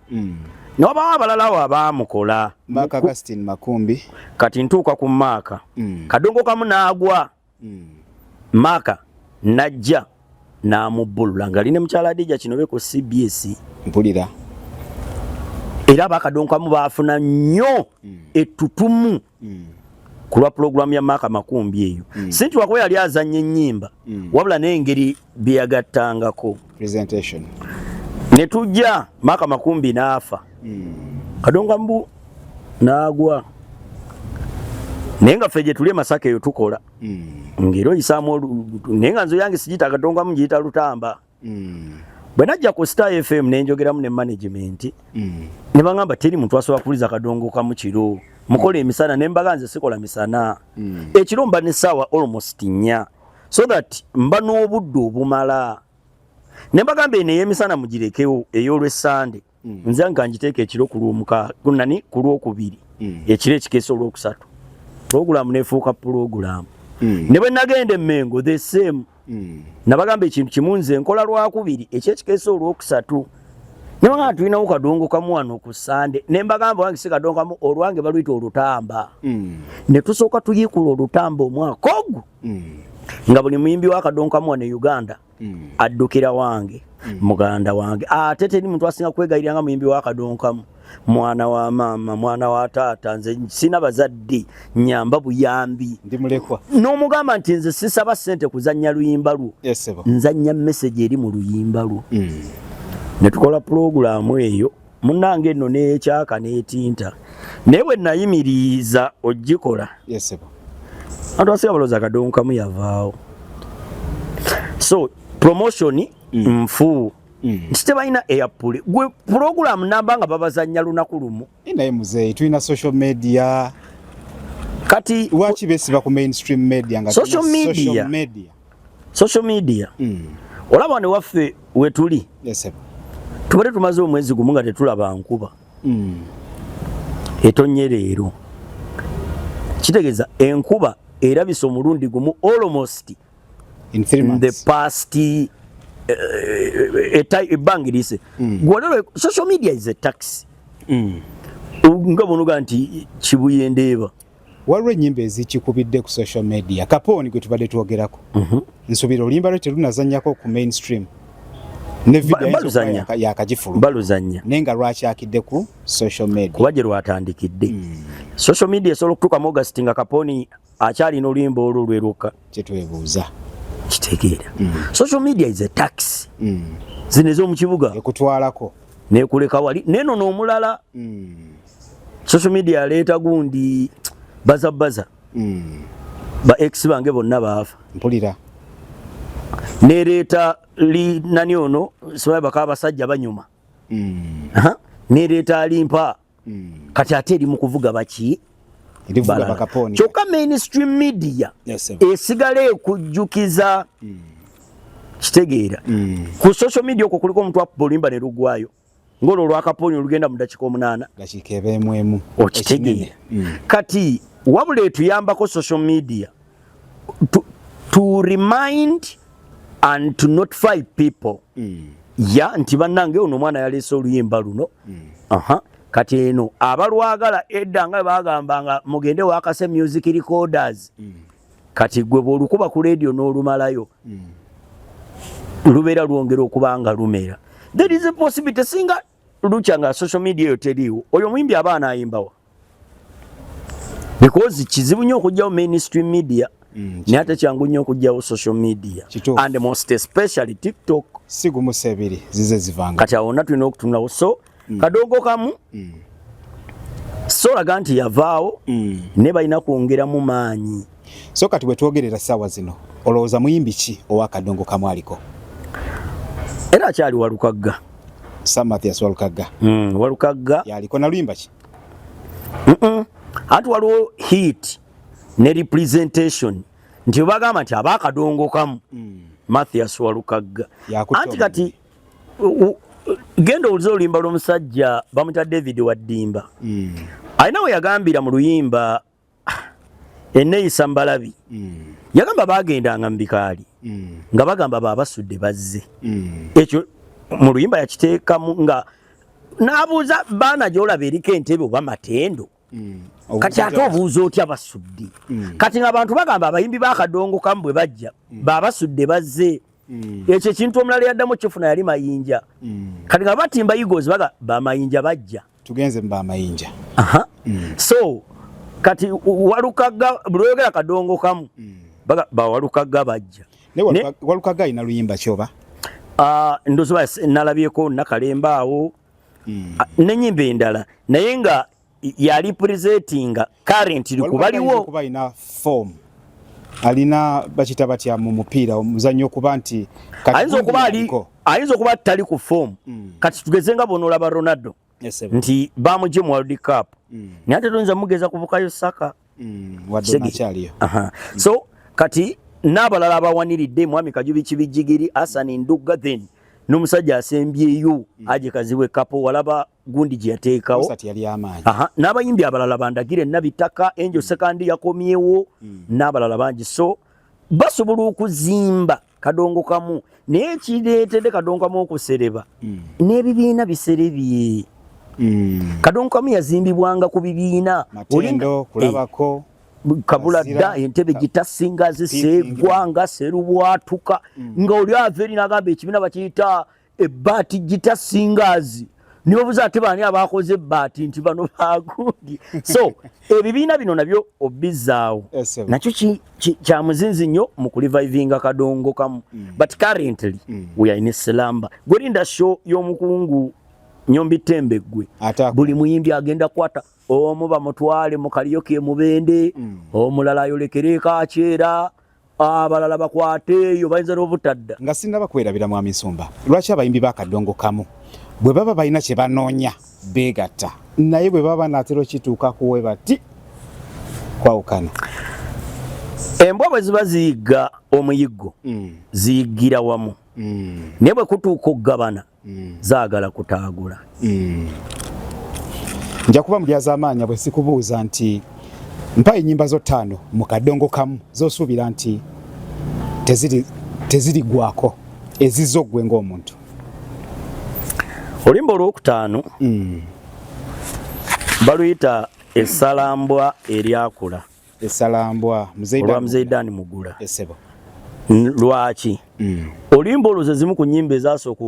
n'obawo abalala abaamukola Maka Augustine Makumbi kati ntuuka ku Maka kadongo kamu n'agwa Maka najja n'amubbulula nga line mukyala Adija kinobe ku CBS mpulira era bakadongo kamu baafuna nnyo ettutumu kulwa programu ya Maka Makumbi eyo sinti wakuba yali azanya ennyimba wabula n'engeri byeyagattangako presentation ne tujja Maka Makumbi n'afa kadongo kamu n'agwa naye nga ffe gye tuli Masaka eyo tukola ngero oyisaamu naye nga nzo yange sigiyita kadongo kamu ngiyita Lutamba bwe najja ku Star FM nenjogeramu ne management ne bangamba teri muntu asobola kuliza kadongo kamu kiro mukola emisana ne mbaga nze sikola misana ekiro mba ne sawa almost 4 so that mba n'obudde obumala ne mbagamba eno emisana mugirekewo ey'olwessande nze nga ngiteeka ekiro ku lw'omukaaga ku lw'okubiri ekiro ekikeesa olw'okusatu program nefuuka program ne bwe nagenda Emmengo the same nabagamba ekintu kimu nze nkola lwakubiri ekyekikeesa olw'okusatu ne bagamba tulinawo kadongo kamu wano ku Sande ne mbagamba wange si kadongo kamu olwange baluyita Olutamba ne tusooka tuyiikula Olutamba omwaka ogwo nga buli muyimbi wa kadongo kamu wano e Uganda addukira wange muganda wange ate teri muntu asinga kwegayirira nga muyimbi wa kadongo kamu mwana wa mama mwana wa taata nze sina bazadde nyamba buyambi ndi mulekwa n'omugamba nti nze sisaba ssente kuzannya luyimba lwo nzannya message eri mu luyimba lwo ne tukola programu eyo munnange nno n'ekyaka n'etinta naye bwe nayimiriza ogikola abantu basinga balowooza kadongo kamu yavaawo so promotion nfu nti tebalina airpule gwe program namba nga babazannya lunaku lumu naye muzeeyi tulina social media kati lwaki besiba ku mainstream media nga social media olaba ne waffe wetuli tubale tumaze omwezi gumu nga tetulaba nkuba etonye leero kitegeeza enkuba erabise omulundi gumu almost in 3 months the past ebbanga lise gwolero social media is a tax nga bonoga nti kibuye ndeeba waliwo ennyimba ezikikubidde ku social media Kaponi gwe tubadde twogerako nsubira oluyimba lwe terunazannyako ku mainstream ne video yakagifulu baluzannya naye nga lwakyakidde ku social media kuba gye lwatandikidde social media esobola okutuuka mu August nga Kaponi akyalina oluyimba olwo lweruka kyetwebuuza kitegeera social media is a tax zino ez'omukibuga ekutwalako nekuleka wali neno n'omulala social media aleeta gundi baza ba ex bange bonna baafa mpulira nereeta li nani ono sibaye bakaba basajja banyuma nereeta alimpa kati ate eri mu kuvuga baki kyokka mainstream media esigale ekujjukiza kitegeera ku social media okwo kuliko omuntu akuba oluyimba ne lugwayo ng'olwo olwakaponi olugenda mu dakiika 8 dakiika ebeemu okitegeera kati wabula etuyambako social media to remind and to notify people ya nti bannange ono omwana yaleese oluyimba luno kati eno abalwagala edda nga bagambanga mugende wakase music recorders kati gwe bw'olukuba ku radio n'olumalayo lubeera lwongera okubanga lumera there is a possibility singa lukyanga social media yo teriiwo oyo muyimbi abaana ayimbawa because kizibu nnyo okugyawo mainstream media naye ate kyangu nnyo okugyawo social media and most especially TikTok sigumusa ebiri zize zivanga kati awo tulina okutunawo so kadongo kamu solaga nti yavaawo ne balina kwongeramu maanyi so kati bwe twogerera ssaawa zino olowooza muyimbi ki owa kadongo kamu aliko era akyali Walukagga Sam Mathias Walukagga Walukagga yaliko na luyimba ki ati waliwo hit ne representation nti bagamba nti abakadongo kamu Mathias Walukagga anti kati genda owulize oluyimba lw'omusajja bamuta David Waddimba alina we yagambira mu luyimba Eneeyisa Mbalabi yagamba bagendanga mu bikaali nga bagamba babasudde bazze ekyo mu luyimba yakiteekamu nga n'abuuza baana gy'olaba eriko entebe oba matendo kati ate obuuza otya basudde kati ng'abantu bagamba abayimbi bakadongo kamu bwe bajja babasudde bazze ekyo ekintu omulala yaddamu kifuna yali Mayinja kati nga batimba Eagles bamayinja bajja tugenze mu bamayinja so kati Walukagga bulwogera kadongo kamu Walukagga bajja Walukagga alina luyimba kyoba ndozoba nalabyeko Nakalemba awo n'ennyimba endala naye nga yali presentinga currently kubaliwo kuba ina form alina bakita batya mu mupiira omuzannyo kuba nti ayinza okuba tali ku form kati tugeze nga bono olaba Ronaldo nti bamugye mu World Cup naye ate tuyinza mugeza kuvukayo Saka so kati n'abalala abawaniridde Mwami Kajubi Kibijjigiri Hassan Ndugga then n'omusajja asembyeyo aje kaziwe kapo walaba gundi gye yateekawo n'abayimbi abalala bandagire Nabitaka Angel Sekandi yakomyewo n'abalala bangi so basobola okuzimba kadongo kamu naye kireetedde kadongo kamu okusereba n'ebibiina biserebye kadongo kamu yazimbibwanga ku bibiina Matendo kulabako Kabuladda entebe gitasinga ziseegwanga serubwatuka nga oli averi n'agamba ekibiina bakiyita ebbaati gitasingazi nibo buza ate baani abakoze ebbaati nti bano bagundi so ebibiina bino nabyo obbizaawo nakyo kya muzinzi nnyo mu kulivivinga kadongo kamu but currently we are in Slamba gwerinda show y'omukungu Nyombi Tembeggwe buli muyimbi agenda kwata omu bamutwale mu kaliyoke mubende omulala ayolekere kakyera abalala bakwateeyo bayinza n'obutadda nga sinaba kwerabira Mwami Nsumba lwaki abayimbi bakadongo kamu bwe baba balina kye banoonya beegatta naye bwe baba naatera kituuka kuwe bati kwawukana embwa bwe ziba ziyigga omuyiggo ziyiggira wamu naye bwe kutuuka okugabana zaagala kutaagula. Nja kuba mulyaza amaanya bwe sikubuuza nti mpa ennyimba zo 5 mu kadongo kamu zosuubira nti teziri gwako ezizo gwe ng'omuntu. Oluyimba olwokutaano baluyita Essalambwa eryakula. Essalambwa Muzeyidani Mugula. Esebo. Lwaki? Oluyimba olwo ze zimu ku nnyimba ezasooka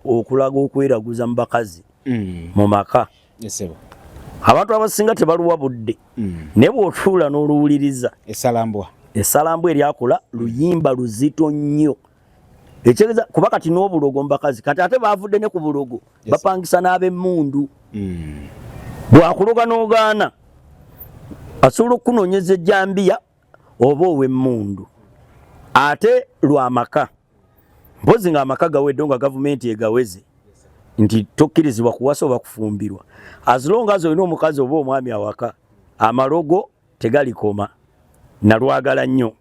okulaga okweraguza mu bakazi mu maka. Esebo. Abantu abasinga tebaluwa budde. Naye bw'otuula n'oluwuliriza Essalambwa eryakula luyimba luzito nnyo. Ekyegeza kuba kati n'obulogo mu bakazi kati ate baavudde ne ku bulogo bapangisa n'ab'emmundu. Bwakuloga n'ogaana asobola okunoonyeza ejjambiya oba ow'emmundu. Ate lw'amaka mpozi ng'amaka gawedde nga gavumenti egaweze nti tokkirizibwa kuwasa oba kufumbirwa. As long as olina omukazi oba omwami awaka amalogo tegalikoma nalwagala nnyo.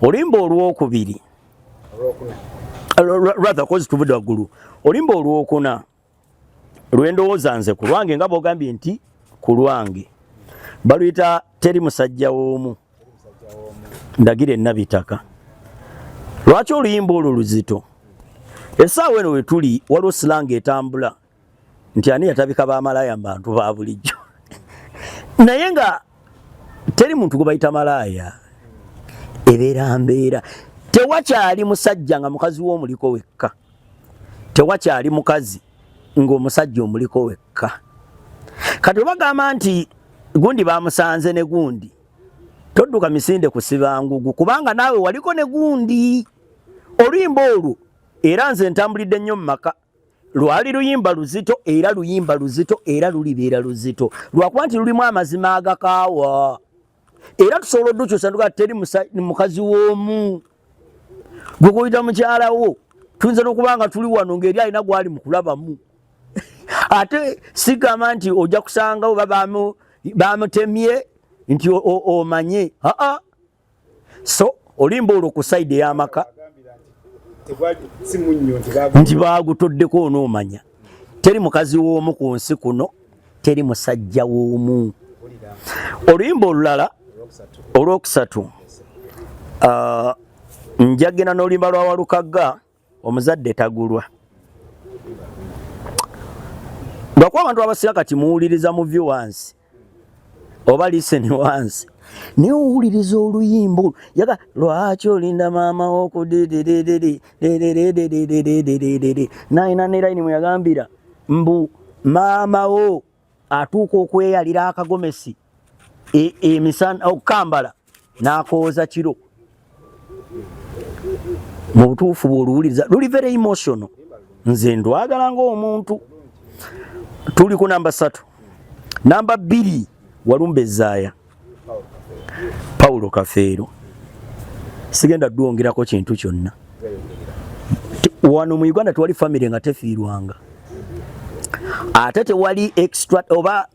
Oluyimba olwokubiri kozi tuvudde waggulu. Oluyimba olwokuna lwendowooza nze ku lwange nga bw'ogambye nti ku lwange baluyita teri musajja w'omu ndagira ennabitaka. Lwaki oluyimba olwo luzito? Essaawa eno we tuli waliwo silanga etambula nti ani yatabika b'amalaaya mu bantu ba bulijjo. Naye nga teri muntu gwe bayita malaaya ebeera mbeera. Tewakyali musajja nga mukazi w'omuliko wekka. Tewakyali mukazi ng'omusajja omuliko wekka. Kati bagamba nti gundi bamusanze ne gundi todduka misinde kusiba ngugu kubanga naawe waliko ne gundi. Oluyimba olwo era nze ntambulidde nnyo mu maka lwali luyimba luzito era luyimba luzito era lulibeera luzito lwakuba nti lulimu amazima agakaawa era tusobola oddukyusa ntuga teri mukazi w'omu gwe kuyita mukyala wo tuyinza n'okuba nga tuli wano ng'eri alina gwali mu kulabamu. Ate sigamba nti ojja kusanga oba bamutemye nti omanye. So oluyimba olwo ku sayidi ey'amaka nti baagutoddeko onoomanya teri mukazi w'omu ku nsi kuno teri musajja w'omu. Oluyimba olulala olwokusatu njagena n'oluyimba lwa Walukagga omuzadde tagulwa. Lwakuba abantu abasinga kati muwuliriza mu viewers oba listen once naye owuliriza oluyimba yaga lwaki olinda maama wo ku naina ne layini mwe yagambira mbu maama wo atuuka okweyalira akagomesi emisana okukambala n'akooza kiro. Mu butuufu bw'oluwuliriza luli very emotional. Nze ndwagala ng'omuntu. Tuli ku namba 3. Namba 2 Walumbe Zaaya Paulo Kafeero. Sigenda ddwongerako kintu kyonna. Wano mu Uganda tewali family nga tefiirwanga. Ate tewali extra oba